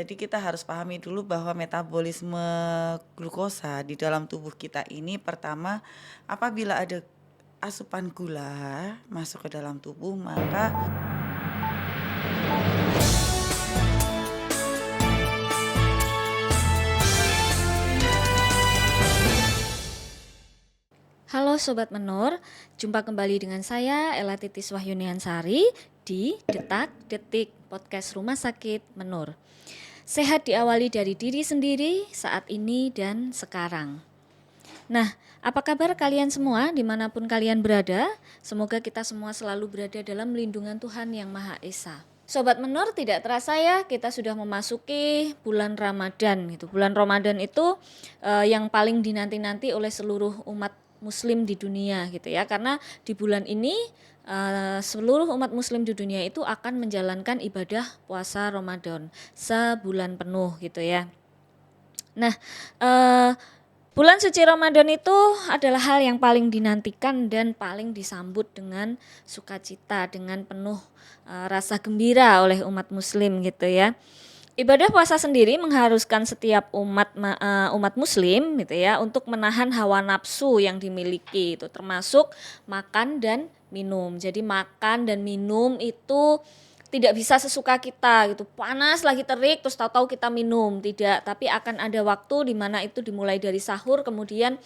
Jadi kita harus pahami dulu bahwa metabolisme glukosa di dalam tubuh kita ini pertama apabila ada asupan gula masuk ke dalam tubuh maka Halo Sobat Menur, jumpa kembali dengan saya Ella Titis Wahyuniansari di Detak Detik Podcast Rumah Sakit Menur. Sehat diawali dari diri sendiri saat ini dan sekarang. Nah, apa kabar kalian semua dimanapun kalian berada? Semoga kita semua selalu berada dalam lindungan Tuhan Yang Maha Esa. Sobat Menur, tidak terasa ya kita sudah memasuki bulan Ramadan gitu. Bulan Ramadan itu yang paling dinanti-nanti oleh seluruh umat Muslim di dunia gitu ya, karena di bulan ini seluruh umat Muslim di dunia itu akan menjalankan ibadah puasa Ramadan sebulan penuh gitu ya. Nah, bulan suci Ramadan itu adalah hal yang paling dinantikan dan paling disambut dengan sukacita, dengan penuh rasa gembira oleh umat Muslim gitu ya. Ibadah puasa sendiri mengharuskan setiap umat Muslim gitu ya untuk menahan hawa nafsu yang dimiliki, itu termasuk makan dan minum. Jadi makan dan minum itu tidak bisa sesuka kita gitu, panas lagi terik terus tahu-tahu kita minum, tidak, tapi akan ada waktu di mana itu dimulai dari sahur, kemudian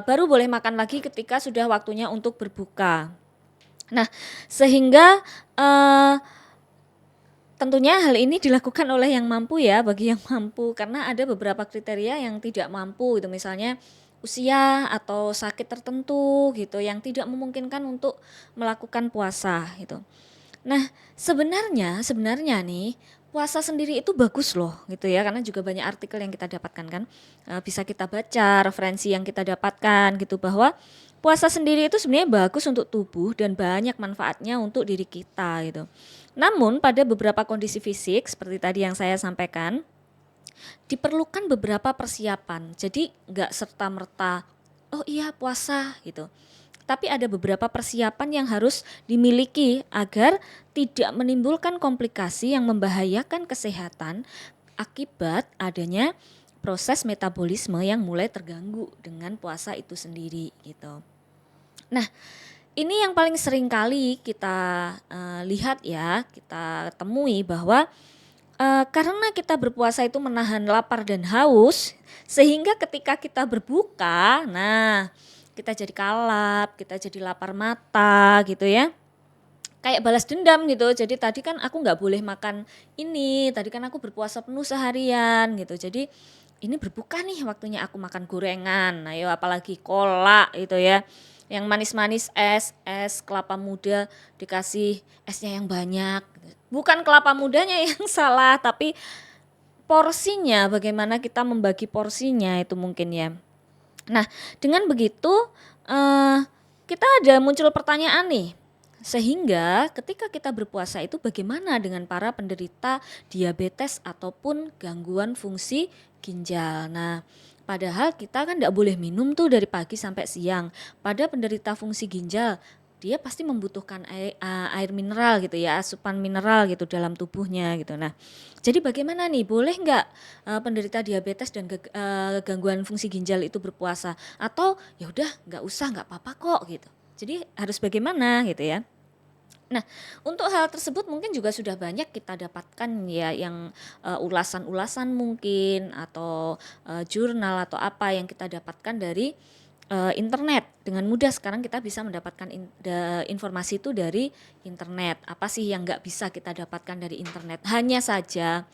baru boleh makan lagi ketika sudah waktunya untuk berbuka. Nah, sehingga tentunya hal ini dilakukan oleh yang mampu ya, bagi yang mampu, karena ada beberapa kriteria yang tidak mampu, itu misalnya usia atau sakit tertentu gitu yang tidak memungkinkan untuk melakukan puasa gitu. Nah, sebenarnya nih puasa sendiri itu bagus loh gitu ya, karena juga banyak artikel yang kita dapatkan kan, bisa kita baca referensi yang kita dapatkan gitu, bahwa puasa sendiri itu sebenarnya bagus untuk tubuh dan banyak manfaatnya untuk diri kita gitu. Namun pada beberapa kondisi fisik seperti tadi yang saya sampaikan, diperlukan beberapa persiapan. Jadi nggak serta-merta, oh iya puasa gitu. Tapi ada beberapa persiapan yang harus dimiliki agar tidak menimbulkan komplikasi yang membahayakan kesehatan akibat adanya proses metabolisme yang mulai terganggu dengan puasa itu sendiri gitu. Nah, ini yang paling sering kali kita lihat ya, kita temui bahwa karena kita berpuasa itu menahan lapar dan haus, sehingga ketika kita berbuka, nah kita jadi kalap, kita jadi lapar mata gitu ya. Kayak balas dendam gitu, jadi tadi kan aku nggak boleh makan ini, tadi kan aku berpuasa penuh seharian gitu, jadi ini berbuka nih waktunya aku makan gorengan, nah ya apalagi kolak gitu ya, yang manis-manis es kelapa muda dikasih esnya yang banyak, bukan kelapa mudanya yang salah, tapi porsinya, bagaimana kita membagi porsinya itu mungkin ya. Nah, dengan begitu kita ada muncul pertanyaan nih. Sehingga ketika kita berpuasa itu bagaimana dengan para penderita diabetes ataupun gangguan fungsi ginjal. Nah, padahal kita kan tidak boleh minum tuh dari pagi sampai siang. Pada penderita fungsi ginjal, dia pasti membutuhkan air mineral gitu ya, asupan mineral gitu dalam tubuhnya gitu. Nah, jadi bagaimana nih, boleh nggak penderita diabetes dan gangguan fungsi ginjal itu berpuasa? Atau ya udah nggak usah, nggak apa-apa kok gitu. Jadi harus bagaimana gitu ya. Nah, untuk hal tersebut mungkin juga sudah banyak kita dapatkan ya, yang ulasan-ulasan mungkin atau jurnal atau apa yang kita dapatkan dari internet. Dengan mudah sekarang kita bisa mendapatkan informasi itu dari internet. Apa sih yang nggak bisa kita dapatkan dari internet? Hanya saja,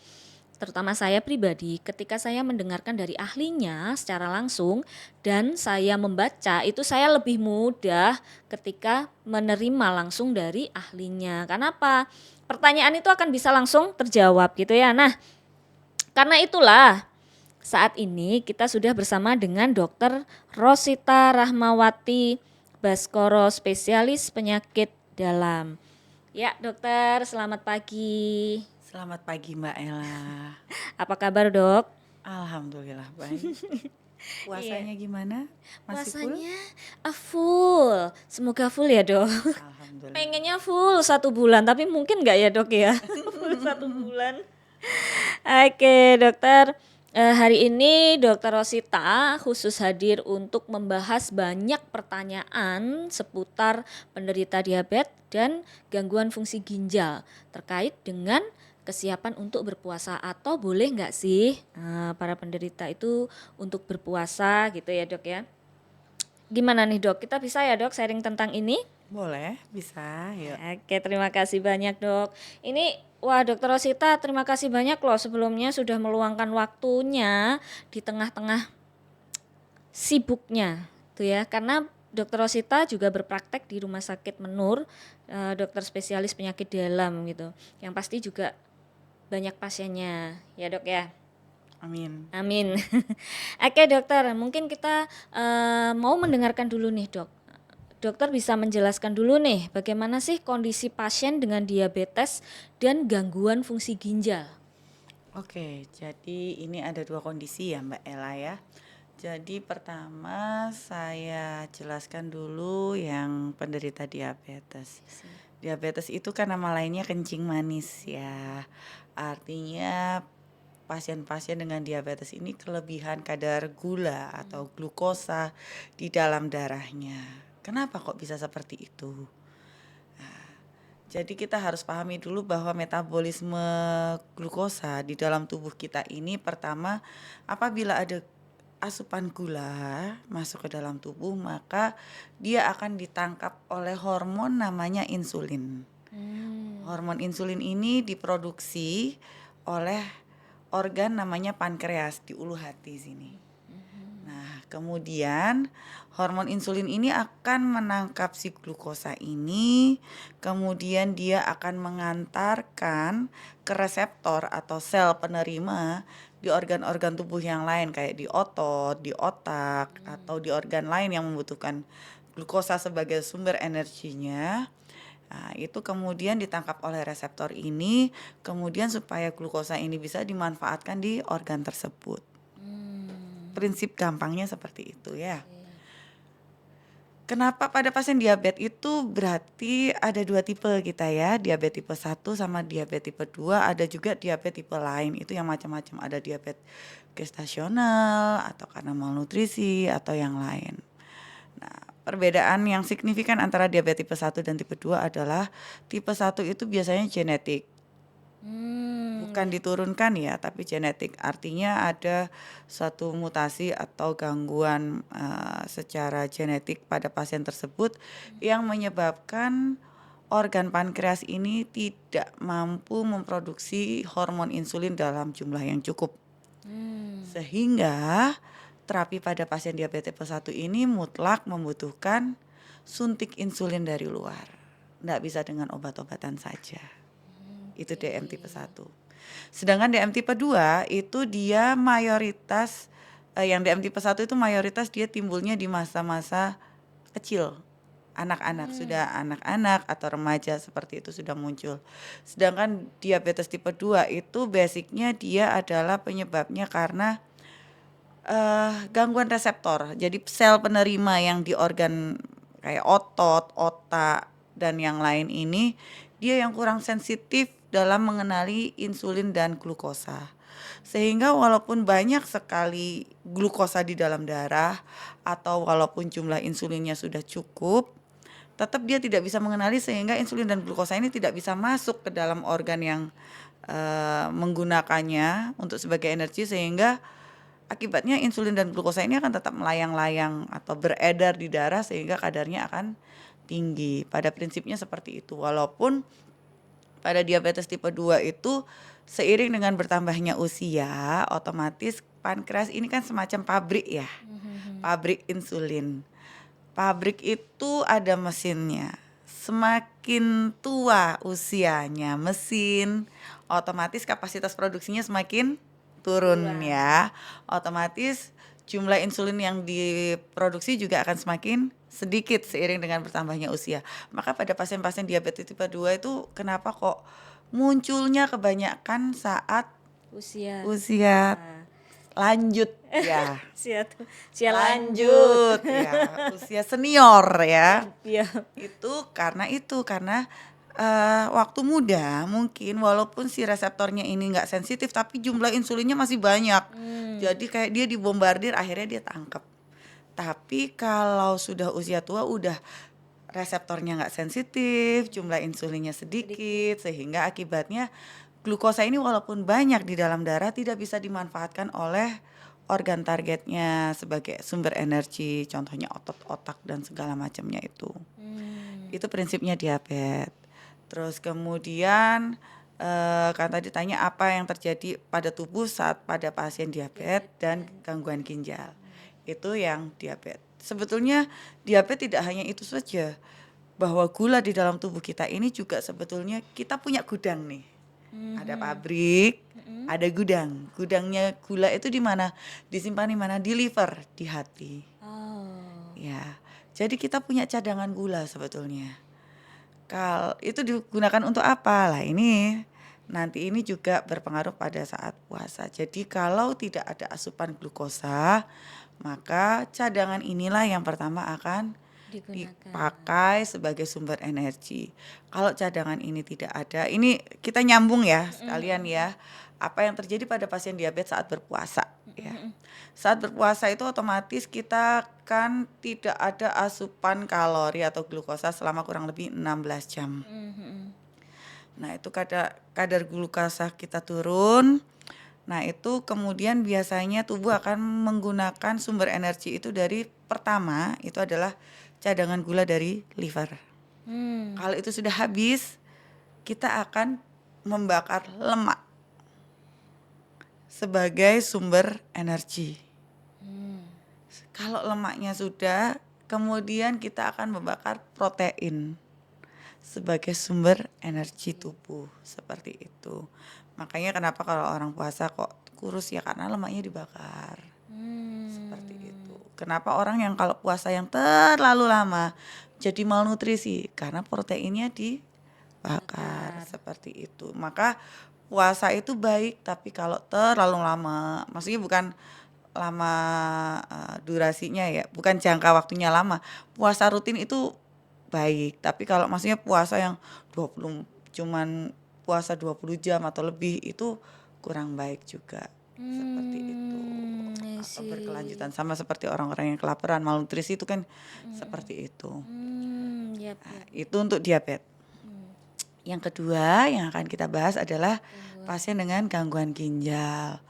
terutama saya pribadi, ketika saya mendengarkan dari ahlinya secara langsung dan saya membaca, itu saya lebih mudah ketika menerima langsung dari ahlinya. Kenapa? Pertanyaan itu akan bisa langsung terjawab gitu ya. Nah, karena itulah saat ini kita sudah bersama dengan Dr. Rosita Rahmawati Baskoro, spesialis penyakit dalam. Ya, dokter, selamat pagi. selamat pagi Mbak Ella. Apa kabar, Dok? Alhamdulillah baik. Puasanya gimana? Masih full? Puasanya full. Semoga full ya, Dok. Alhamdulillah. Pengennya full 1 bulan, tapi mungkin nggak ya, Dok ya? Full 1 bulan. Oke, dokter. Hari ini Dokter Rosita khusus hadir untuk membahas banyak pertanyaan seputar penderita diabetes dan gangguan fungsi ginjal terkait dengan kesiapan untuk berpuasa atau boleh nggak sih para penderita itu untuk berpuasa gitu ya dok ya. Gimana nih dok, kita bisa ya dok sharing tentang ini? Boleh, bisa, yuk. Oke, terima kasih banyak dok. Ini, wah dokter Rosita terima kasih banyak loh sebelumnya sudah meluangkan waktunya di tengah-tengah sibuknya tuh ya. Karena dokter Rosita juga berpraktek di Rumah Sakit Menur, dokter spesialis penyakit dalam gitu. Yang pasti juga banyak pasiennya ya dok ya. Amin. Amin. Oke dokter, mungkin kita mau mendengarkan dulu nih dok. Dokter bisa menjelaskan dulu nih bagaimana sih kondisi pasien dengan diabetes dan gangguan fungsi ginjal. Oke, jadi ini ada dua kondisi ya Mbak Ella ya. Jadi pertama saya jelaskan dulu yang penderita diabetes. Diabetes itu kan nama lainnya kencing manis ya. Artinya pasien-pasien dengan diabetes ini kelebihan kadar gula atau glukosa di dalam darahnya. Kenapa kok bisa seperti itu? Jadi kita harus pahami dulu bahwa metabolisme glukosa di dalam tubuh kita ini pertama apabila ada asupan gula masuk ke dalam tubuh maka dia akan ditangkap oleh hormon namanya insulin. Hormon insulin ini diproduksi oleh organ namanya pankreas di ulu hati sini. Nah, kemudian hormon insulin ini akan menangkap si glukosa ini, kemudian dia akan mengantarkan ke reseptor atau sel penerima di organ-organ tubuh yang lain kayak di otot, di otak, atau di organ lain yang membutuhkan glukosa sebagai sumber energinya. Nah, itu kemudian ditangkap oleh reseptor ini, kemudian supaya glukosa ini bisa dimanfaatkan di organ tersebut. Prinsip gampangnya seperti itu ya. Kenapa pada pasien diabetes itu berarti ada dua tipe kita ya, diabetes tipe 1 sama diabetes tipe 2, ada juga diabetes tipe lain, itu yang macam-macam, ada diabetes gestasional atau karena malnutrisi atau yang lain. Nah, perbedaan yang signifikan antara diabetes tipe 1 dan tipe 2 adalah tipe 1 itu biasanya genetik. Bukan diturunkan ya, tapi genetik. Artinya ada suatu mutasi atau gangguan secara genetik pada pasien tersebut yang menyebabkan organ pankreas ini tidak mampu memproduksi hormon insulin dalam jumlah yang cukup. Sehingga terapi pada pasien diabetes tipe 1 ini mutlak membutuhkan suntik insulin dari luar. Nggak bisa dengan obat-obatan saja. Itu DM tipe 1. Sedangkan DM tipe 2 itu dia mayoritas yang DM tipe 1 itu mayoritas dia timbulnya di masa-masa kecil. Anak-anak, sudah anak-anak atau remaja seperti itu sudah muncul. Sedangkan diabetes tipe 2 itu basicnya dia adalah penyebabnya karena gangguan reseptor. Jadi sel penerima yang di organ kayak otot, otak, dan yang lain ini dia yang kurang sensitif dalam mengenali insulin dan glukosa. Sehingga walaupun banyak sekali glukosa di dalam darah atau walaupun jumlah insulinnya sudah cukup, tetap dia tidak bisa mengenali sehingga insulin dan glukosa ini tidak bisa masuk ke dalam organ yang menggunakannya untuk sebagai energi sehingga akibatnya insulin dan glukosa ini akan tetap melayang-layang atau beredar di darah sehingga kadarnya akan tinggi. Pada prinsipnya seperti itu. Walaupun pada diabetes tipe 2 itu seiring dengan bertambahnya usia, otomatis pankreas ini kan semacam pabrik ya. Pabrik insulin. Pabrik itu ada mesinnya. Semakin tua usianya mesin, otomatis kapasitas produksinya semakin turun ya. Otomatis jumlah insulin yang diproduksi juga akan semakin sedikit seiring dengan bertambahnya usia. Maka pada pasien-pasien diabetes tipe 2 itu kenapa kok munculnya kebanyakan saat Usia. Lanjut ya. Usia lanjut. Ya, usia senior ya. Iya. Itu karena waktu muda mungkin walaupun si reseptornya ini nggak sensitif, tapi jumlah insulinnya masih banyak. Jadi kayak dia dibombardir, akhirnya dia tangkep. Tapi kalau sudah usia tua, udah reseptornya nggak sensitif, jumlah insulinnya sedikit, sehingga akibatnya glukosa ini walaupun banyak di dalam darah tidak bisa dimanfaatkan oleh organ targetnya sebagai sumber energi, contohnya otot, otak dan segala macamnya itu. Itu prinsipnya diabetes. Terus kemudian kan tadi tanya apa yang terjadi pada tubuh saat pada pasien diabetes dan gangguan ginjal. Itu yang diabetes. Sebetulnya diabetes tidak hanya itu saja. Bahwa gula di dalam tubuh kita ini juga sebetulnya kita punya gudang nih. Ada pabrik, ada gudang. Gudangnya gula itu di mana? Disimpan di mana? Di liver, di hati. Oh. Ya. Jadi kita punya cadangan gula sebetulnya. Itu digunakan untuk apa? Lah ini nanti ini juga berpengaruh pada saat puasa. Jadi kalau tidak ada asupan glukosa, maka cadangan inilah yang pertama akan Digunakan. dipakai sebagai sumber energi. Kalau cadangan ini tidak ada, ini kita nyambung ya sekalian ya. Apa yang terjadi pada pasien diabetes saat berpuasa ya. Saat berpuasa itu otomatis kita kan tidak ada asupan kalori atau glukosa selama kurang lebih 16 jam. Nah, itu kadar glukosa kita turun. Nah, itu kemudian biasanya tubuh akan menggunakan sumber energi itu dari pertama itu adalah cadangan gula dari liver. Kalau itu sudah habis, kita akan membakar lemak sebagai sumber energi. Kalau lemaknya sudah, kemudian kita akan membakar protein sebagai sumber energi tubuh, seperti itu. Makanya kenapa kalau orang puasa kok kurus ya, karena lemaknya dibakar. Seperti itu. Kenapa orang yang kalau puasa yang terlalu lama jadi malnutrisi? Karena proteinnya dibakar, seperti itu. Maka puasa itu baik, tapi kalau terlalu lama, maksudnya bukan lama durasinya ya, bukan jangka waktunya lama. Puasa rutin itu baik, tapi kalau maksudnya puasa yang 20 puasa 20 jam atau lebih itu kurang baik juga. Seperti itu. I Atau see. berkelanjutan sama seperti orang-orang yang kelaparan, malnutrisi itu kan seperti itu. Yap, Nah, yap. itu untuk diabetes. Yang kedua yang akan kita bahas adalah pasien dengan gangguan ginjal.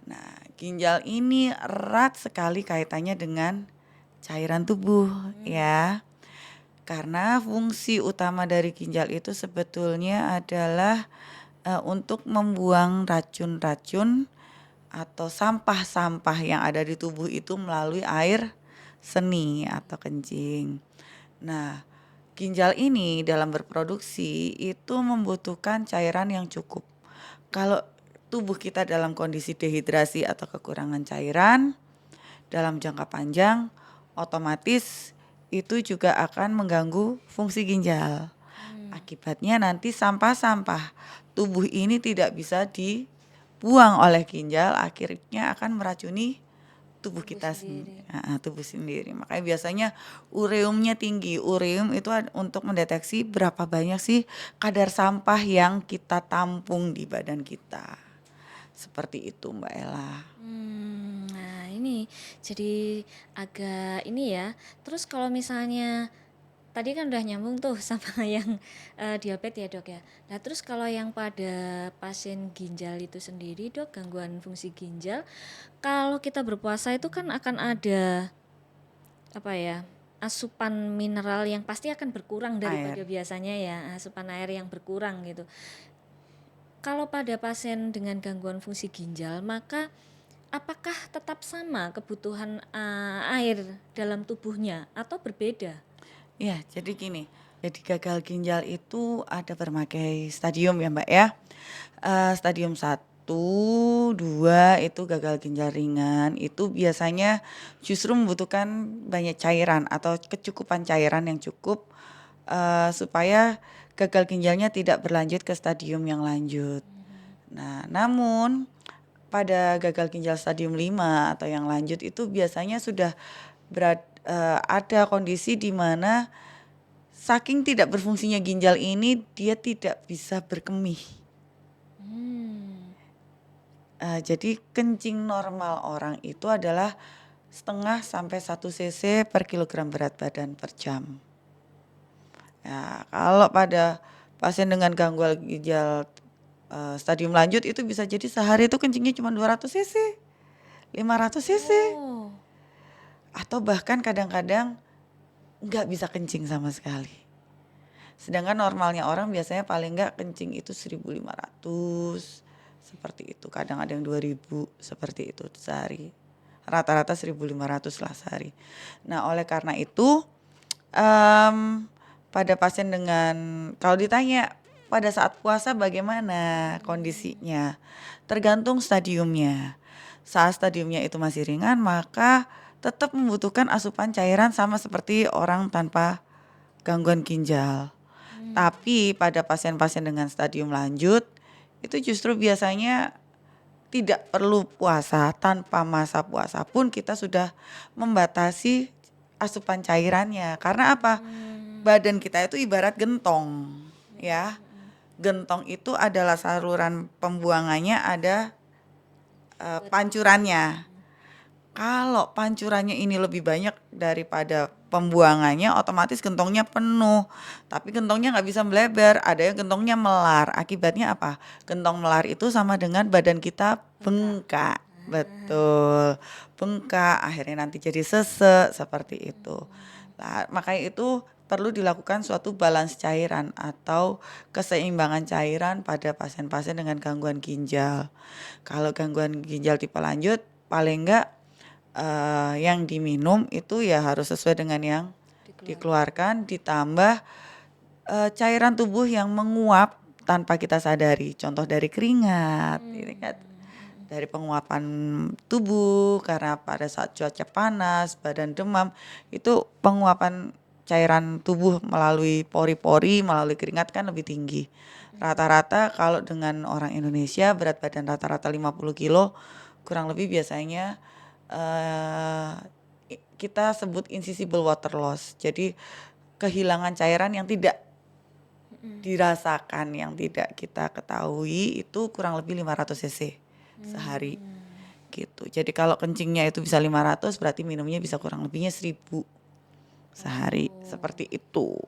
Nah, ginjal ini erat sekali kaitannya dengan cairan tubuh ya. Karena fungsi utama dari ginjal itu sebetulnya adalah untuk membuang racun-racun atau sampah-sampah yang ada di tubuh itu melalui air seni atau kencing. Nah, ginjal ini dalam berproduksi itu membutuhkan cairan yang cukup. Kalau tubuh kita dalam kondisi dehidrasi atau kekurangan cairan dalam jangka panjang, otomatis itu juga akan mengganggu fungsi ginjal. Akibatnya nanti sampah-sampah tubuh ini tidak bisa dibuang oleh ginjal, akhirnya akan meracuni tubuh kita sendiri. Tubuh sendiri. Makanya biasanya ureumnya tinggi. Ureum itu untuk mendeteksi berapa banyak sih kadar sampah yang kita tampung di badan kita. Seperti itu Mbak Ella. Nah ini jadi agak ini ya. Terus kalau misalnya tadi kan udah nyambung tuh sama yang diabetes ya dok ya. Nah terus kalau yang pada pasien ginjal itu sendiri dok, gangguan fungsi ginjal, kalau kita berpuasa itu kan akan ada apa ya, asupan mineral yang pasti akan berkurang daripada biasanya ya, asupan air yang berkurang gitu. Kalau pada pasien dengan gangguan fungsi ginjal, maka apakah tetap sama kebutuhan air dalam tubuhnya atau berbeda? Ya, jadi gini. Jadi gagal ginjal itu ada berbagai stadium ya Mbak ya. Stadium 1, 2 itu gagal ginjal ringan. Itu biasanya justru membutuhkan banyak cairan atau kecukupan cairan yang cukup supaya gagal ginjalnya tidak berlanjut ke stadium yang lanjut. Nah, namun pada gagal ginjal stadium 5 atau yang lanjut itu biasanya sudah ada kondisi di mana saking tidak berfungsinya ginjal ini, dia tidak bisa berkemih. Jadi kencing normal orang itu adalah setengah sampai 1 cc per kilogram berat badan per jam. Ya, kalau pada pasien dengan gangguan ginjal stadium lanjut itu bisa jadi sehari itu kencingnya cuma 200 cc, 500 cc, Oh. atau bahkan kadang-kadang nggak bisa kencing sama sekali. Sedangkan normalnya orang biasanya paling nggak kencing itu 1.500 seperti itu. Kadang ada yang 2.000 seperti itu sehari. Rata-rata 1.500 lah sehari. Nah, oleh karena itu pada pasien dengan, kalau ditanya pada saat puasa bagaimana kondisinya, tergantung stadiumnya. Saat stadiumnya itu masih ringan, maka tetap membutuhkan asupan cairan sama seperti orang tanpa gangguan ginjal. Tapi pada pasien-pasien dengan stadium lanjut itu justru biasanya tidak perlu puasa, tanpa masa puasa pun kita sudah membatasi asupan cairannya. Karena apa? Badan kita itu ibarat gentong, ya. Gentong itu adalah saluran pembuangannya, ada pancurannya. Kalau pancurannya ini lebih banyak daripada pembuangannya, otomatis gentongnya penuh. Tapi gentongnya nggak bisa melebar, ada yang gentongnya melar. Akibatnya apa? Gentong melar itu sama dengan badan kita bengkak. Betul, bengkak, akhirnya nanti jadi sesek, seperti itu. Nah, makanya itu perlu dilakukan suatu balance cairan atau keseimbangan cairan pada pasien-pasien dengan gangguan ginjal. Kalau gangguan ginjal tipe lanjut, paling enggak yang diminum itu ya harus sesuai dengan yang dikeluarkan, ditambah cairan tubuh yang menguap tanpa kita sadari. Contoh dari keringat, dari penguapan tubuh karena pada saat cuaca panas, badan demam, itu penguapan cairan tubuh melalui pori-pori, melalui keringat kan lebih tinggi. Rata-rata kalau dengan orang Indonesia berat badan rata-rata 50 kilo, kurang lebih biasanya kita sebut insatiable water loss. Jadi kehilangan cairan yang tidak dirasakan, yang tidak kita ketahui itu kurang lebih 500 cc sehari gitu. Jadi kalau kencingnya itu bisa 500, berarti minumnya bisa kurang lebihnya 1.000 sehari, seperti itu.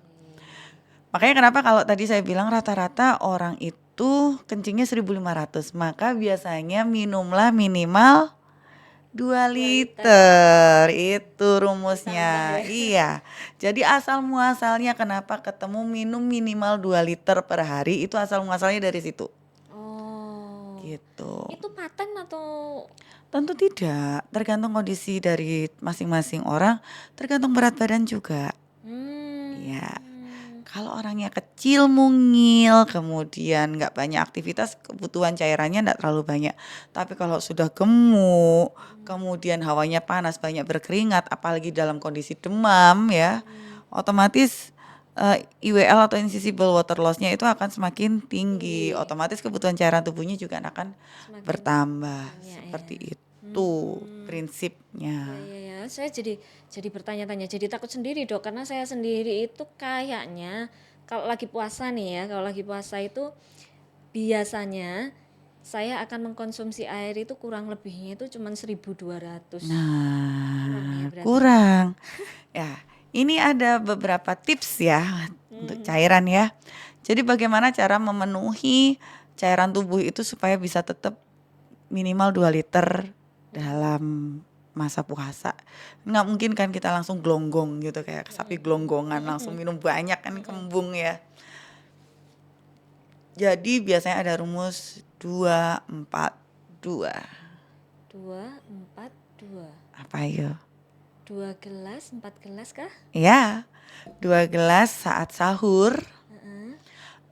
Makanya kenapa kalau tadi saya bilang rata-rata orang itu kencingnya 1.500, maka biasanya minumlah minimal 2 liter, itu rumusnya. Iya. Jadi asal muasalnya kenapa ketemu minum minimal 2 liter per hari, itu asal muasalnya dari situ. Oh. Gitu. Itu paten atau? Tentu tidak, tergantung kondisi dari masing-masing orang, tergantung berat badan juga. Iya. Kalau orangnya kecil mungil, kemudian nggak banyak aktivitas, kebutuhan cairannya nggak terlalu banyak. Tapi kalau sudah gemuk, kemudian hawanya panas, banyak berkeringat, apalagi dalam kondisi demam ya, otomatis IWL atau insatiable water loss-nya itu akan semakin tinggi. Otomatis kebutuhan cairan tubuhnya juga akan bertambah. Seperti itu prinsipnya. Ya, saya jadi bertanya-tanya, jadi takut sendiri dok, karena saya sendiri itu kayaknya kalau lagi puasa nih ya, kalau lagi puasa itu biasanya saya akan mengkonsumsi air itu kurang lebihnya itu cuma 1.200. Nah, kurang. Ya, ini ada beberapa tips ya untuk cairan ya. Jadi bagaimana cara memenuhi cairan tubuh itu supaya bisa tetap minimal 2 liter dalam masa puasa. Nggak mungkin kan kita langsung glonggong gitu kayak sapi glonggongan langsung minum banyak kan kembung ya. Jadi biasanya ada rumus 2-4-2. 2-4-2. Apa yuk? 2 gelas, 4 gelas kah? Ya, 2 gelas saat sahur,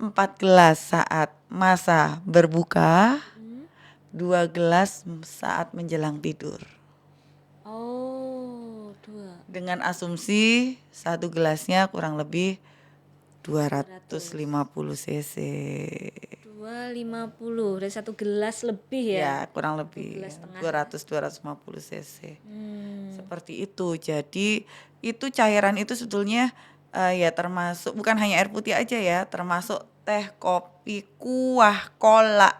4 gelas saat masa berbuka, 2 gelas saat menjelang tidur. Oh, 2. Dengan asumsi 1 gelasnya kurang lebih 250 cc. 250, dari 1 gelas lebih ya? Ya, kurang lebih 200-250 cc. Seperti itu. Jadi itu cairan itu sebetulnya Ya termasuk bukan hanya air putih aja ya, termasuk teh, kopi, kuah, cola,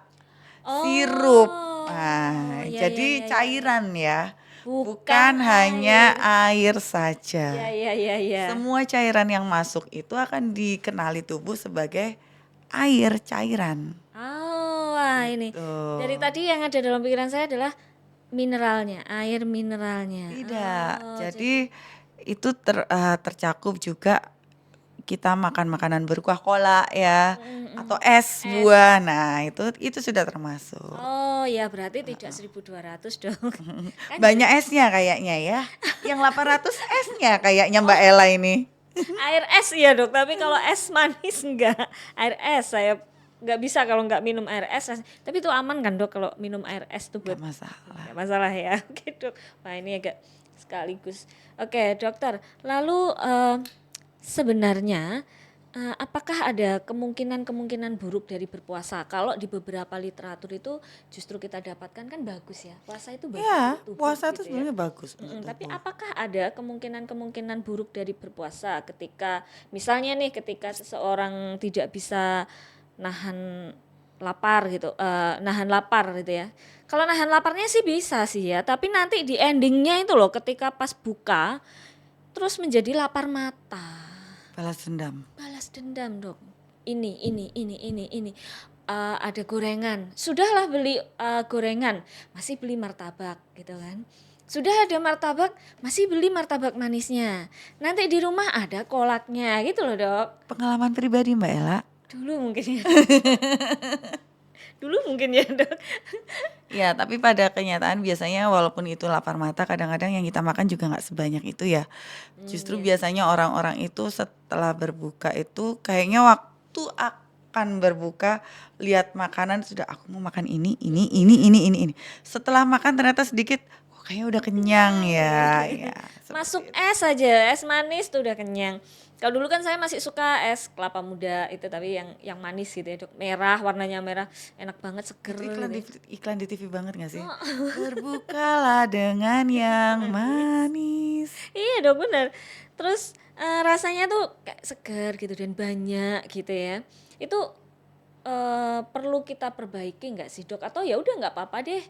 sirup. Oh, Nah, ya ya jadi ya ya ya. cairan ya, Bukan bukan hanya air. air Ya saja. ya ya ya. Semua cairan yang masuk itu akan dikenali tubuh sebagai air cairan. Oh, wah ini. Gitu. Dari tadi yang ada dalam pikiran saya adalah mineralnya, air mineralnya. Tidak. Oh, jadi Jadi itu tercakup juga kita makan makanan berkuah cola ya mm, atau mm. es Es. buah. Nah, itu sudah termasuk. Oh, ya berarti tidak 1.200 dong. Kan Banyak jelas. esnya kayaknya ya. Yang 800 esnya kayaknya Mbak Oh, Ella ini. air es iya dok, tapi kalau es manis enggak. Air es saya nggak bisa kalau nggak minum air es. Tapi itu aman kan dok kalau minum air es tuh Gak buat masalah. nggak masalah ya. Oke dok. Wah ini agak sekaligus. Oke dokter. Lalu sebenarnya apakah ada kemungkinan-kemungkinan buruk dari berpuasa? Kalau di beberapa literatur itu justru kita dapatkan kan bagus ya. Puasa itu bagus Ya, untuk tubuh puasa itu gitu ya. sebenarnya bagus untuk Tapi tubuh. apakah ada kemungkinan-kemungkinan buruk dari berpuasa ketika misalnya nih ketika seseorang tidak bisa nahan lapar gitu, nahan lapar gitu ya. Kalau nahan laparnya sih bisa sih ya, tapi nanti di endingnya itu loh ketika pas buka terus menjadi lapar mata. Balas dendam. Balas dendam dong. Ini. Ada gorengan. Sudahlah beli gorengan, masih beli martabak gitu kan. Sudah ada martabak, masih beli martabak manisnya. Nanti di rumah ada kolaknya gitu loh dok. Pengalaman pribadi Mbak Ella. Dulu mungkin ya. Dulu mungkin ya dok. Ya, tapi pada kenyataan biasanya walaupun itu lapar mata, kadang-kadang yang kita makan juga nggak sebanyak itu ya. Justru Iya sih. biasanya orang-orang itu setelah berbuka itu kayaknya waktu akan berbuka lihat makanan sudah aku mau makan ini. Setelah makan ternyata sedikit, oh, kayaknya udah kenyang Kenyang ya. ya, ya Masuk seperti itu. es aja, es manis tuh udah kenyang. Kalau dulu kan saya masih suka es kelapa muda itu tapi yang manis gitu ya, Dok. Merah, warnanya merah, enak banget, seger Itu gitu ya. iklan di TV banget gak sih? Oh, Berbukalah dengan yang manis. manis. Iya dong bener. Terus rasanya tuh kayak segar gitu dan banyak gitu ya. Itu perlu kita perbaiki nggak sih dok? Atau ya udah nggak apa-apa deh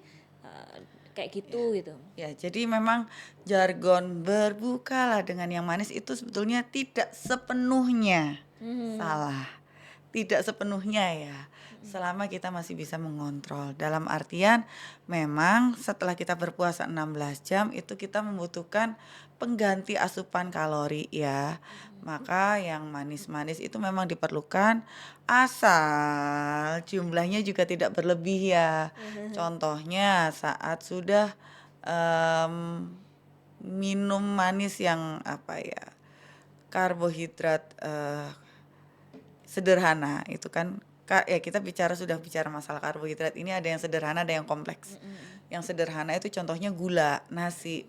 kayak gitu gitu. Ya, jadi memang jargon berbukalah dengan yang manis itu sebetulnya tidak sepenuhnya Hmm. salah. Tidak sepenuhnya ya. Selama kita masih bisa mengontrol. Dalam artian memang setelah kita berpuasa 16 jam itu kita membutuhkan pengganti asupan kalori ya. Maka yang manis-manis itu memang diperlukan asal jumlahnya juga tidak berlebih ya. Contohnya saat sudah em, minum manis yang apa ya, karbohidrat sederhana itu kan ya kita sudah bicara masalah karbohidrat ini ada yang sederhana ada yang kompleks. Yang sederhana itu contohnya gula, nasi.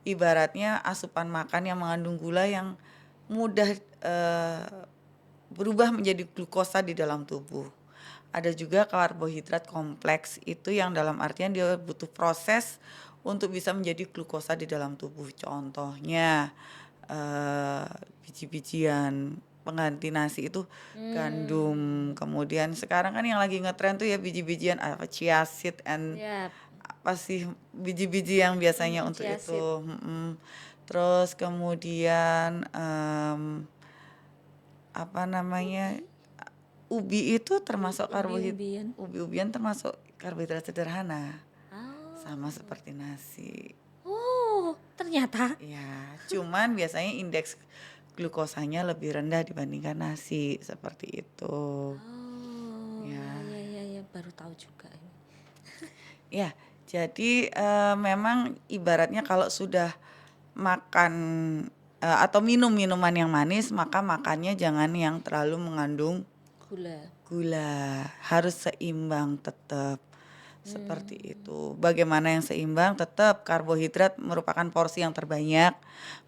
Ibaratnya asupan makan yang mengandung gula yang mudah berubah menjadi glukosa di dalam tubuh. Ada juga karbohidrat kompleks itu yang dalam artian dia butuh proses untuk bisa menjadi glukosa di dalam tubuh. Contohnya eh, biji-bijian pengganti nasi itu gandum. Kemudian sekarang kan yang lagi ngetren tuh ya biji-bijian apa chia seed and Ya, apa sih biji-biji yang biasanya untuk chia seed. itu. Terus kemudian apa namanya Ubi, ubi itu termasuk ubi-ubian. ubi-ubian termasuk karbohidrat sederhana sama Oh. seperti nasi. Oh, ternyata. Ya, cuman biasanya indeks glukosanya lebih rendah dibandingkan nasi seperti itu. Oh, Ya, ya, baru tahu juga ini. ya. Jadi memang ibaratnya kalau sudah makan atau minum minuman yang manis, maka makannya jangan yang terlalu mengandung Gula. gula, harus seimbang tetap. Seperti itu. Bagaimana yang seimbang? Tetap karbohidrat merupakan porsi yang terbanyak,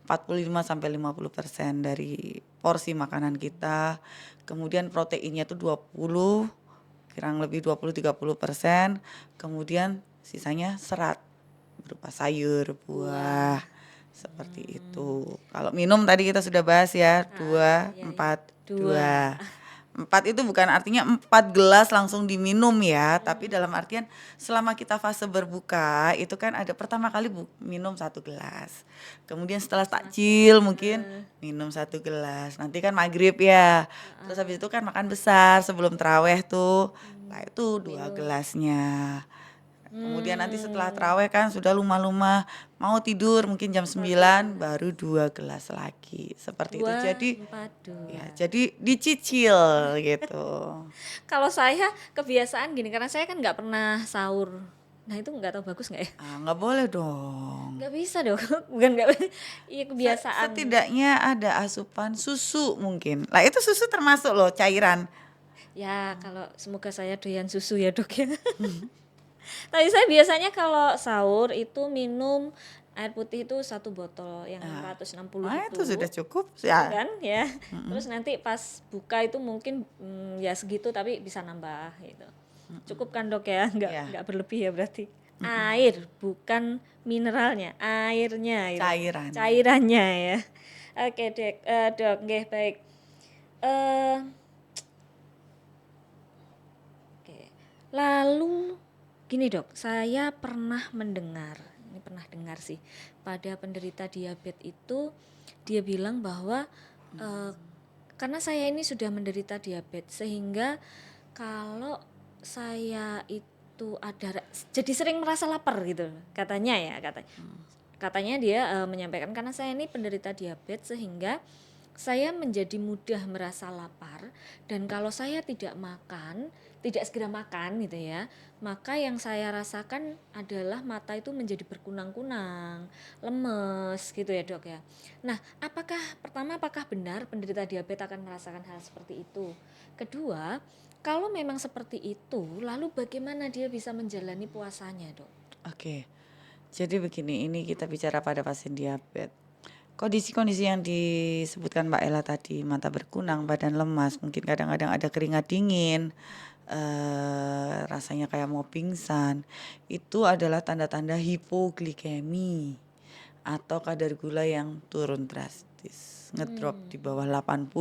45 sampai 50% dari porsi makanan kita. Kemudian proteinnya itu 20, kurang lebih 20-30%. Kemudian sisanya serat berupa sayur, Buah. buah, seperti itu. Kalau minum tadi kita sudah bahas ya, Ah, 2, iya, iya. 4, 2. 2. 4 itu bukan artinya 4 gelas langsung diminum ya, tapi dalam artian selama kita fase berbuka itu kan ada pertama kali minum 1 gelas. Kemudian setelah Semakin takjil mungkin minum 1 gelas. Nanti kan maghrib ya. Terus habis itu kan makan besar sebelum taraweh tuh. Nah itu 2 gelasnya. Kemudian nanti setelah Hmm, taraweh kan sudah lumah-lumah mau tidur mungkin jam 9 baru 2 gelas lagi. Seperti itu. 2, Jadi 4, 2. ya, jadi dicicil gitu. Kalau saya kebiasaan gini, karena saya kan nggak pernah sahur. Nah itu nggak tahu bagus nggak ya? Ah, nggak boleh dong. Nggak bisa dong, bukan nggak, iya kebiasaan. Setidaknya ada asupan susu mungkin. Lah itu susu termasuk loh cairan. Ya kalau semoga saya doyan susu ya dok ya. Tapi saya biasanya kalau sahur itu minum air putih itu 1 botol yang 460 Ah, itu sudah itu. cukup Itu ya. kan ya. Terus nanti pas buka itu mungkin ya segitu tapi bisa nambah gitu. Cukup kan dok ya, Ya, nggak berlebih ya berarti. Air bukan mineralnya, airnya itu. cairan. Cairannya ya. Oke dek, dok, nggih baik. Eh, oke. Lalu gini dok, saya pernah mendengar, ini pernah dengar sih, pada penderita diabetes itu dia bilang bahwa eh, karena saya ini sudah menderita diabetes sehingga kalau saya itu ada jadi sering merasa lapar gitu katanya ya, katanya dia menyampaikan karena saya ini penderita diabetes sehingga saya menjadi mudah merasa lapar dan kalau saya tidak segera makan gitu ya, maka yang saya rasakan adalah mata itu menjadi berkunang-kunang, lemes gitu ya dok ya. Nah, apakah benar penderita diabetes akan merasakan hal seperti itu? Kedua, kalau memang seperti itu, lalu bagaimana dia bisa menjalani puasanya dok? Oke. Jadi begini, ini kita bicara pada pasien diabetes. Kondisi-kondisi yang disebutkan Mbak Ella tadi, mata berkunang, badan lemas, mungkin kadang-kadang ada keringat dingin, rasanya kayak mau pingsan, itu adalah tanda-tanda hipoglikemi atau kadar gula yang turun drastis, ngedrop di bawah 80.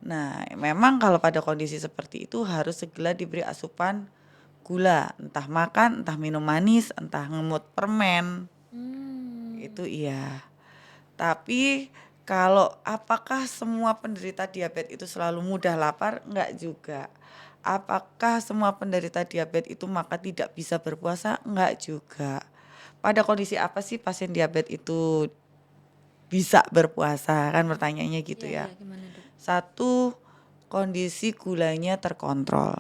Nah, memang kalau pada kondisi seperti itu harus segera diberi asupan gula, entah makan, entah minum manis, entah ngemut permen, itu iya. Tapi kalau apakah semua penderita diabetes itu selalu mudah lapar? Enggak juga. Apakah semua penderita diabetes itu maka tidak bisa berpuasa? Enggak juga. Pada kondisi apa sih pasien diabetes itu bisa berpuasa? Kan pertanyaannya gitu Iya, ya. iya, gimana dok? Satu, kondisi gulanya terkontrol.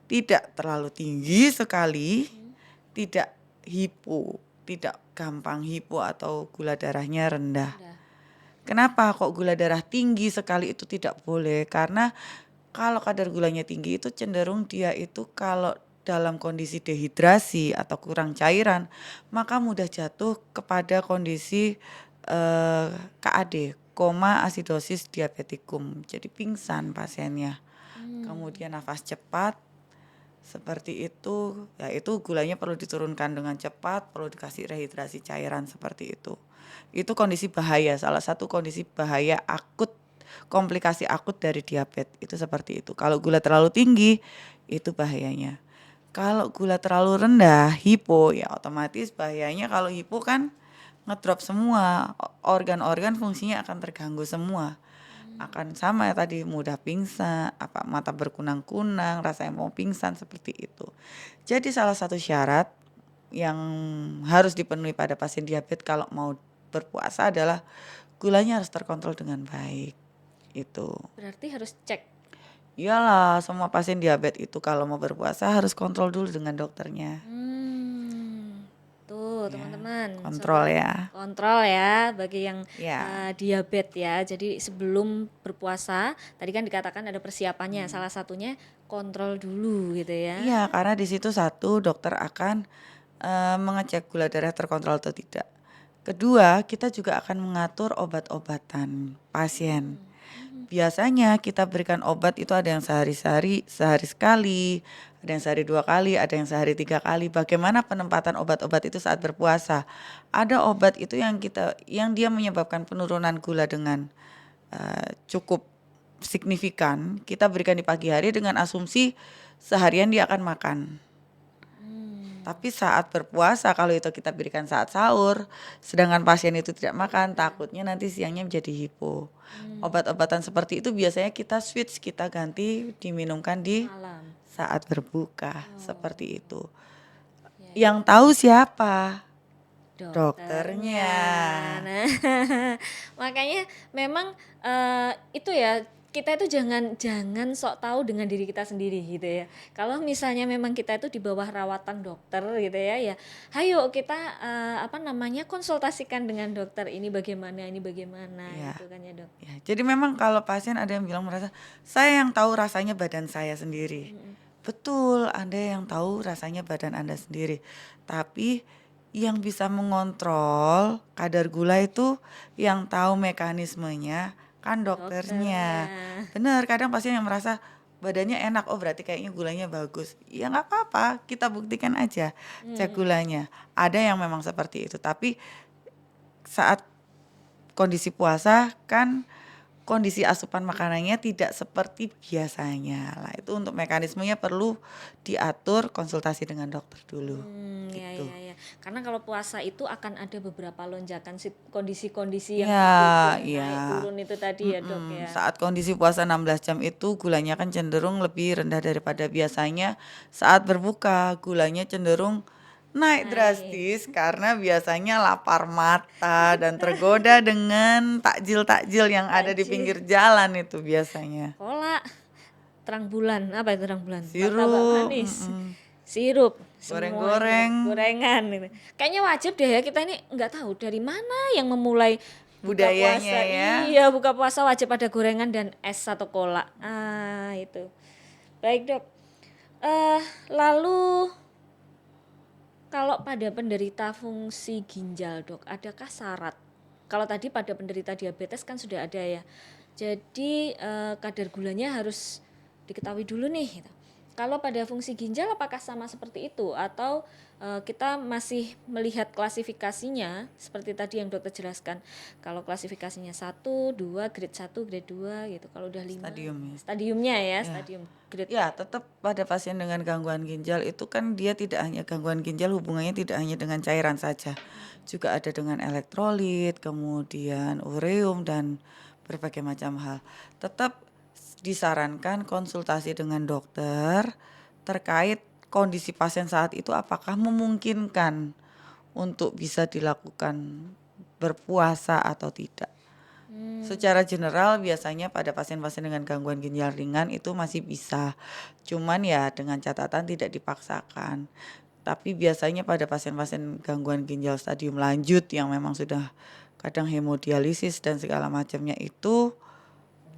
Tidak terlalu tinggi sekali, tidak tidak gampang hipo atau gula darahnya rendah. Udah. Kenapa kok gula darah tinggi sekali itu tidak boleh? Karena kalau kadar gulanya tinggi itu cenderung dia itu kalau dalam kondisi dehidrasi atau kurang cairan, maka mudah jatuh kepada kondisi KAD, koma asidosis diabetikum. Jadi pingsan pasiennya. Kemudian nafas cepat, seperti itu, ya itu gulanya perlu diturunkan dengan cepat, perlu dikasih rehidrasi cairan seperti itu. Itu kondisi bahaya, salah satu kondisi bahaya akut, komplikasi akut dari diabetes itu seperti itu. Kalau gula terlalu tinggi, itu bahayanya. Kalau gula terlalu rendah, hipo, ya otomatis bahayanya kalau hipo kan ngedrop semua, organ-organ fungsinya akan terganggu semua. Akan sama ya tadi mudah pingsan, mata berkunang-kunang, rasanya mau pingsan seperti itu. Jadi salah satu syarat yang harus dipenuhi pada pasien diabetes kalau mau berpuasa adalah gulanya harus terkontrol dengan baik. Itu. Berarti harus cek. Iyalah, semua pasien diabetes itu kalau mau berpuasa harus kontrol dulu dengan dokternya. Tuh Ya, teman-teman, kontrol sobat ya. kontrol ya bagi yang Ya. diabetes ya. Jadi sebelum berpuasa, tadi kan dikatakan ada persiapannya. Salah satunya kontrol dulu gitu ya. Iya, karena di situ satu dokter akan mengecek gula darah terkontrol atau tidak. Kedua, kita juga akan mengatur obat-obatan pasien. biasanya kita berikan obat itu ada yang sehari sekali, ada yang sehari 2 kali, ada yang sehari 3 kali. Bagaimana penempatan obat-obat itu saat berpuasa? Ada obat itu yang dia menyebabkan penurunan gula dengan cukup signifikan, kita berikan di pagi hari dengan asumsi seharian dia akan makan. Tapi saat berpuasa kalau itu kita berikan saat sahur, sedangkan pasien itu tidak makan, takutnya nanti siangnya menjadi hipo. Obat-obatan seperti itu biasanya kita switch, kita ganti diminumkan di Malam. saat berbuka, seperti itu. Ya, Yang tahu siapa? dokternya. Dokternya. Nah, makanya memang itu ya, kita itu jangan sok tahu dengan diri kita sendiri gitu ya. Kalau misalnya memang kita itu di bawah rawatan dokter gitu ya, ya ayo kita konsultasikan dengan dokter, ini bagaimana Ya. gitu kan ya, Dok. Ya, jadi memang kalau pasien ada yang bilang merasa, saya yang tahu rasanya badan saya sendiri. Betul, Anda yang tahu rasanya badan Anda sendiri. Tapi yang bisa mengontrol kadar gula itu, yang tahu mekanismenya kan dokternya. Bener, kadang pasien yang merasa badannya enak, oh berarti kayaknya gulanya bagus. Ya nggak apa-apa, kita buktikan aja cek gulanya. Ada yang memang seperti itu, tapi saat kondisi puasa kan kondisi asupan makanannya tidak seperti biasanya. Lah itu untuk mekanismenya perlu diatur, konsultasi dengan dokter dulu. Ya, Gitu. ya, ya. Karena kalau puasa itu akan ada beberapa lonjakan kondisi-kondisi yang Ya, berbeda, ya. naik turun itu tadi ya, Dok ya. Saat kondisi puasa 16 jam itu gulanya kan cenderung lebih rendah daripada biasanya. Saat berbuka gulanya cenderung naik drastis karena biasanya lapar mata dan tergoda dengan takjil-takjil yang ada di pinggir jalan itu biasanya. Cola, terang bulan, apa itu terang bulan? Sirup, Martabak manis, sirup, semuanya, Goreng-goreng. gorengan gitu. Kayaknya wajib deh ya, kita ini nggak tahu dari mana yang memulai buka Budayanya puasa. ya. Iya, buka puasa wajib ada gorengan dan es atau cola. Itu. Baik, Dok. Lalu kalau pada penderita fungsi ginjal, Dok, adakah syarat? Kalau tadi pada penderita diabetes kan sudah ada ya. Jadi kadar gulanya harus diketahui dulu nih gitu. Kalau pada fungsi ginjal apakah sama seperti itu atau kita masih melihat klasifikasinya seperti tadi yang dokter jelaskan. Kalau klasifikasinya 1, 2, grade 1, grade 2 gitu. Kalau udah 5 Stadiumnya. stadiumnya ya, stadium grade. Ya, tetap pada pasien dengan gangguan ginjal itu kan dia tidak hanya gangguan ginjal, hubungannya tidak hanya dengan cairan saja. Juga ada dengan elektrolit, kemudian ureum dan berbagai macam hal. Tetap disarankan konsultasi dengan dokter terkait kondisi pasien saat itu apakah memungkinkan untuk bisa dilakukan berpuasa atau tidak. Secara general biasanya pada pasien-pasien dengan gangguan ginjal ringan itu masih bisa. Cuman ya dengan catatan tidak dipaksakan. Tapi biasanya pada pasien-pasien gangguan ginjal stadium lanjut yang memang sudah kadang hemodialisis dan segala macamnya itu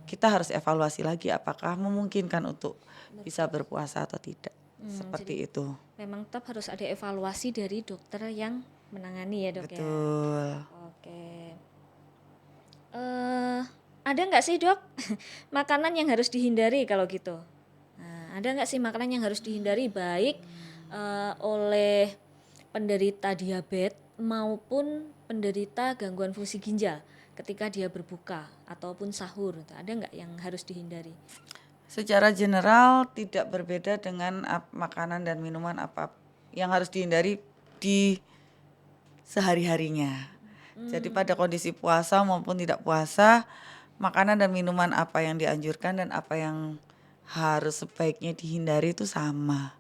kita harus evaluasi lagi apakah memungkinkan untuk bisa berpuasa atau tidak. Seperti itu. Memang tetap harus ada evaluasi dari dokter yang menangani ya, Dok ya. Betul. Oke. Ada nggak sih, Dok, makanan yang harus dihindari kalau gitu? Nah, ada nggak sih makanan yang harus dihindari baik oleh penderita diabetes maupun penderita gangguan fungsi ginjal ketika dia berbuka ataupun sahur? Ada nggak yang harus dihindari? Secara general tidak berbeda dengan makanan dan minuman apa yang harus dihindari di sehari-harinya. Jadi pada kondisi puasa maupun tidak puasa, makanan dan minuman apa yang dianjurkan dan apa yang harus sebaiknya dihindari itu sama.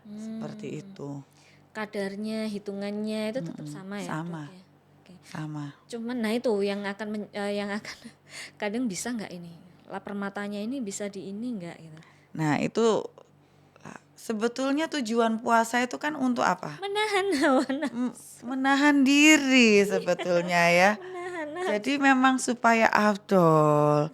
Seperti itu. Kadarnya, hitungannya itu tetap sama ya, Sama. Dok ya? Oke. Sama. Cuman nah itu yang akan kadang bisa nggak ini lapar matanya ini bisa di ini nggak gitu. Nah, itu sebetulnya tujuan puasa itu kan untuk apa? Menahan hawa Menahan diri sebetulnya ya. menahan Jadi memang supaya afdol,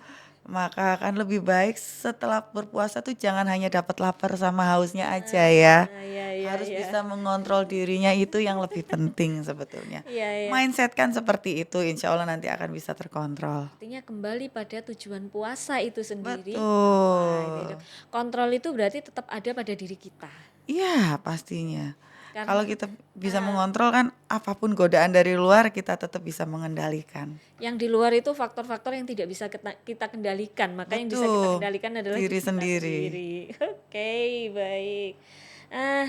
maka akan lebih baik setelah berpuasa tuh jangan hanya dapat lapar sama hausnya aja ya. Iya iya Harus iya. bisa mengontrol dirinya itu yang lebih penting sebetulnya. Iya iya. Mindset kan seperti itu, insya Allah nanti akan bisa terkontrol. Artinya kembali pada tujuan puasa itu sendiri apa itu ya, Dok? Betul. Kontrol itu berarti tetap ada pada diri kita. Iya, pastinya. Kalau Karena kita bisa mengontrol kan apapun godaan dari luar kita tetap bisa mengendalikan. yang di luar itu faktor-faktor yang tidak bisa kita kendalikan, maka yang bisa kita Betul. kendalikan adalah Diri diri kita sendiri. sendiri. Oke, baik.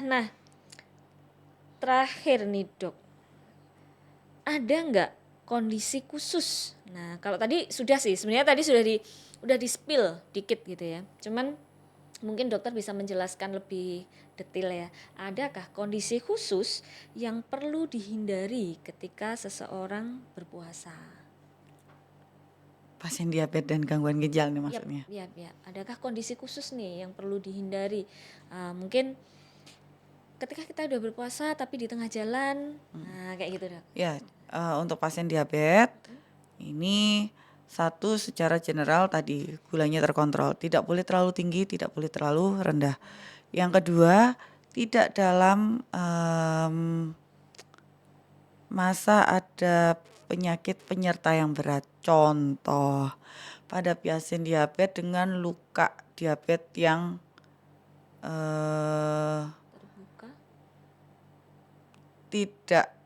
Nah, terakhir nih Dok, ada nggak kondisi khusus? Nah, kalau tadi sudah sih, sebenarnya tadi udah di spill dikit gitu ya. Cuman mungkin dokter bisa menjelaskan lebih detail ya. Adakah kondisi khusus yang perlu dihindari ketika seseorang berpuasa? Pasien diabetes dan gangguan ginjal nih Yap, maksudnya. yap, yap. Adakah kondisi khusus nih yang perlu dihindari? Mungkin ketika kita udah berpuasa tapi di tengah jalan, nah kayak gitu dok. Ya, untuk pasien diabetes ini satu secara general tadi gulanya terkontrol, tidak boleh terlalu tinggi, tidak boleh terlalu rendah. Yang kedua, tidak dalam masa ada penyakit penyerta yang berat. Contoh, pada pasien diabetes dengan luka diabetes yang Terbuka. tidak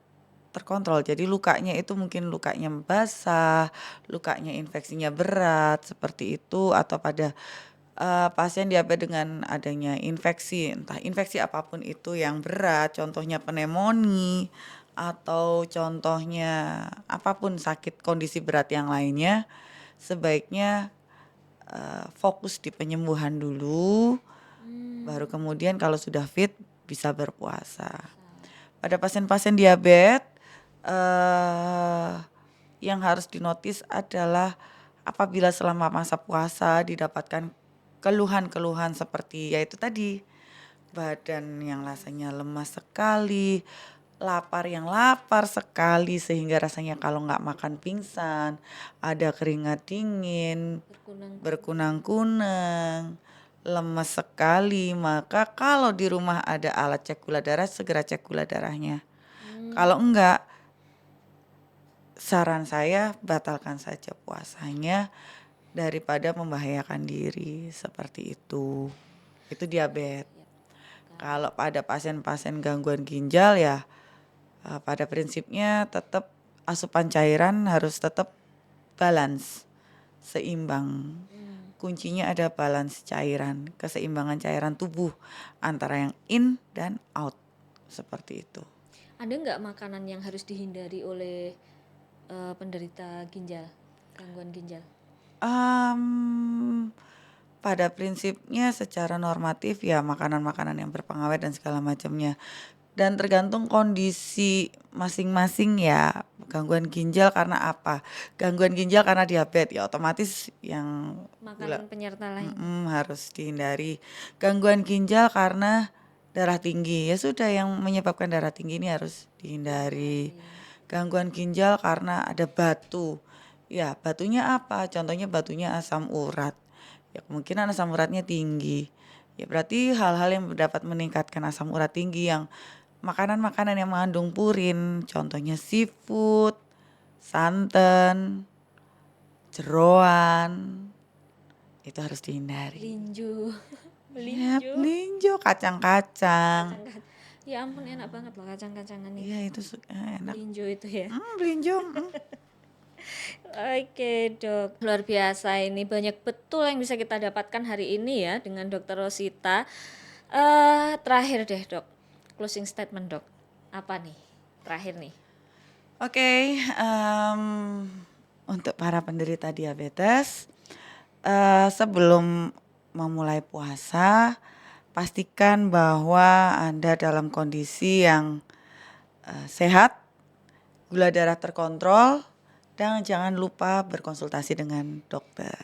terkontrol. Jadi lukanya itu mungkin lukanya basah, lukanya infeksinya berat seperti itu, atau pada pasien diabetes dengan adanya infeksi, entah infeksi apapun itu yang berat, contohnya pneumonia atau contohnya apapun sakit kondisi berat yang lainnya, sebaiknya fokus di penyembuhan dulu, baru kemudian kalau sudah fit bisa berpuasa. Pada pasien-pasien diabetes yang harus dinotis adalah apabila selama masa puasa didapatkan keluhan-keluhan seperti yaitu tadi badan yang rasanya lemas sekali, lapar yang lapar sekali sehingga rasanya kalau nggak makan pingsan, ada keringat dingin, berkunang-kunang, lemes sekali, maka kalau di rumah ada alat cek gula darah segera cek gula darahnya. Kalau enggak, saran saya batalkan saja puasanya daripada membahayakan diri seperti itu. Itu diabetes. Kalau pada pasien-pasien gangguan ginjal ya pada prinsipnya tetap asupan cairan harus tetap balance, seimbang. Kuncinya ada balance cairan, keseimbangan cairan tubuh antara yang in dan out seperti itu. Ada nggak makanan yang harus dihindari oleh penderita ginjal, gangguan ginjal? Pada prinsipnya secara normatif ya makanan-makanan yang berpengawet dan segala macamnya. Dan tergantung kondisi masing-masing ya. Gangguan ginjal karena apa? Gangguan ginjal karena diabetes ya otomatis yang Makanan penyerta lain. harus dihindari. Gangguan ginjal karena darah tinggi ya sudah yang menyebabkan darah tinggi ini harus dihindari. Gangguan ginjal karena ada batu. Ya, batunya apa? Contohnya batunya asam urat. Ya, kemungkinan asam uratnya tinggi. Ya, berarti hal-hal yang dapat meningkatkan asam urat tinggi yang makanan-makanan yang mengandung purin, contohnya seafood, santan, jeroan, itu harus dihindari. Melinjo. Ya, melinjo, kacang-kacang. Ya ampun enak banget loh kacang-kacangan ini. Iya, itu enak. Melinjo itu ya. Melinjo. Oke dok, luar biasa ini banyak betul yang bisa kita dapatkan hari ini ya dengan Dokter Rosita. Terakhir deh dok, closing statement dok, apa nih terakhir nih? Oke, untuk para penderita diabetes, sebelum memulai puasa, pastikan bahwa Anda dalam kondisi yang sehat, gula darah terkontrol, dan jangan lupa berkonsultasi dengan dokter.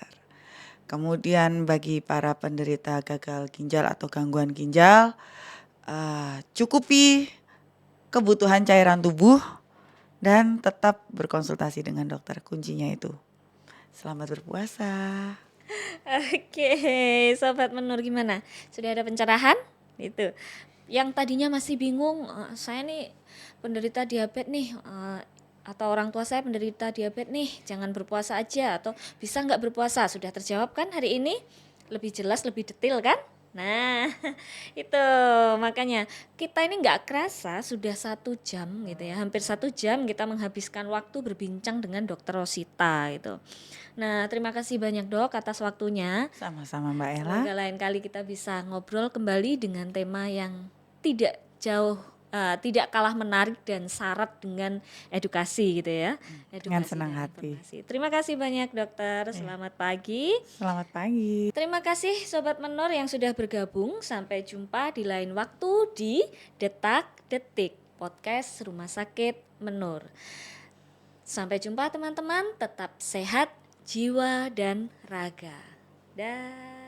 Kemudian bagi para penderita gagal ginjal atau gangguan ginjal, cukupi kebutuhan cairan tubuh dan tetap berkonsultasi dengan dokter. Kuncinya itu. Selamat berpuasa. Oke, Sobat Menur gimana? Sudah ada pencerahan? Itu. Yang tadinya masih bingung, saya nih penderita diabetes nih, atau orang tua saya penderita diabetes nih, jangan berpuasa aja atau bisa nggak berpuasa? Sudah terjawab kan hari ini? Lebih jelas, lebih detail kan? Nah, itu makanya kita ini nggak kerasa sudah 1 jam gitu ya, hampir 1 jam kita menghabiskan waktu berbincang dengan Dokter Rosita gitu. Nah, terima kasih banyak Dok atas waktunya. Sama-sama Mbak Ella. Semoga lain kali kita bisa ngobrol kembali dengan tema yang tidak kalah menarik dan syarat dengan edukasi gitu ya. Dengan Edukasi senang dan hati. informasi. Terima kasih banyak Dokter. Ya. Selamat pagi. Selamat pagi. Terima kasih Sobat Menor yang sudah bergabung. Sampai jumpa di lain waktu di Detak Detik Podcast Rumah Sakit Menur. Sampai jumpa teman-teman. Tetap sehat jiwa dan raga. Dah.